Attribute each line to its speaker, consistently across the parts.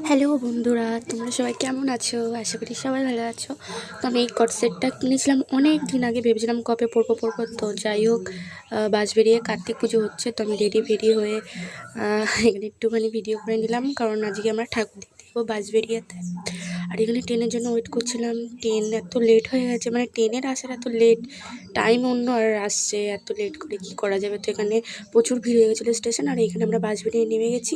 Speaker 1: Hello বন্ধুরা, তোমরা সবাই কেমন আছো? আশা করি সবাই ভালো আছো। তো আমি এই কট সেটটা কিনেছিলাম অনেক দিন আগে, ভেবেছিলাম কবে পরবো। তো যাই হোক, বাস বেরিয়ে কার্তিক পুজো হচ্ছে, তো আমি রেডি হয়ে এখানে একটুখানি ভিডিও করে নিলাম, কারণ আজকে আমরা ঠাকুর দেখতে যাবো বাস বেরিয়েতে। আর এখানে ট্রেনের জন্য ওয়েট করছিলাম। ট্রেন এত লেট হয়ে গেছে, মানে ট্রেনের আসার এত লেট, টাইম অন্য আর আসছে এত লেট করে কী করা যাবে। তো এখানে প্রচুর ভিড় হয়ে গেছিলো স্টেশন, আর এখানে আমরা বাস বেরিয়ে নেমে গেছি।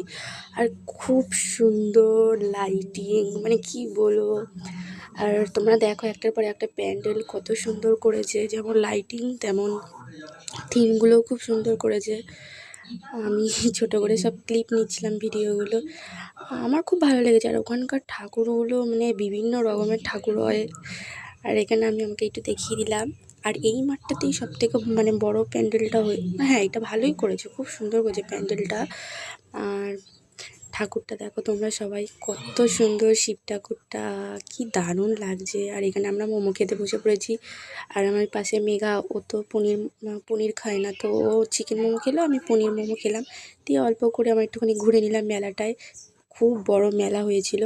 Speaker 1: আর খুব সুন্দর লাইটিং, মানে কি বলবো। আর তোমরা দেখো একটার পর একটা প্যান্ডেল কত সুন্দর করেছে, যেমন লাইটিং তেমন থিমগুলোও খুব সুন্দর করেছে। আমি ছোটো করে সব ক্লিপ নিচ্ছিলাম, ভিডিওগুলো। আমার খুব ভালো লেগেছে। আর ওখানকার ঠাকুরগুলো মানে বিভিন্ন রকমের ঠাকুর হয়। আর এখানে আমি আমাকে একটু দেখিয়ে দিলাম। আর এই মাঠটাতেই সবথেকে মানে বড় প্যান্ডেলটা হ্যাঁ, এটা ভালোই করেছে, খুব সুন্দর করেছে প্যান্ডেলটা। আর ঠাকুরটা দেখো তোমরা সবাই, কত সুন্দর শিব ঠাকুরটা, কি দারুণ লাগছে। আর এখানে আমরা মোমো খেতে বসে পড়েছি। আর আমার পাশে মেঘা, ও তো পনির খায় না, তো ও চিকেন মোমো খেলো, আমি পনির মোমো খেলাম। দিয়ে অল্প করে আমার একটুখানি ঘুরে নিলাম মেলাটায়। খুব বড় মেলা হয়েছিল।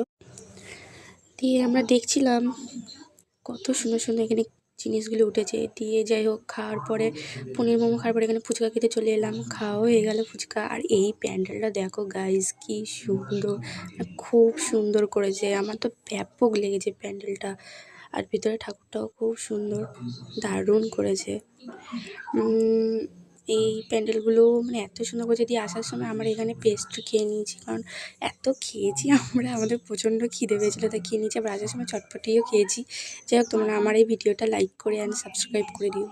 Speaker 1: দিয়ে আমরা দেখছিলাম কত সুন্দর সুন্দর এখানে জিনিসগুলো উঠেছে। দিয়ে যাই হোক, খাওয়ার পরে পনির মোমো খাওয়ার পরে এখানে ফুচকা খেতে চলে এলাম, খাওয়া হয়ে গেল ফুচকা। আর এই প্যান্ডেলটা দেখো গাইস, কি সুন্দর, খুব সুন্দর করেছে। আমার তো ব্যাপক লেগেছে প্যান্ডেলটা। আর ভিতরে ঠাকুরটাও খুব সুন্দর, দারুণ করেছে। এই প্যান্ডেলগুলো মানে এত সুন্দর করেছে। দিয়ে আসার সময় আমরা এখানে পেস্ট্রি খেয়ে নিয়েছি, কারণ এত খেয়েছি আমরা, আমাদের প্রচণ্ড খিদে পেয়েছিলো, তাই খেয়ে নিয়েছি। আবার আসার সময় চটপটিও খেয়েছি। যাই হোক, তোমরা আমার এই ভিডিওটা লাইক করে অ্যান্ড সাবস্ক্রাইব করে দিও।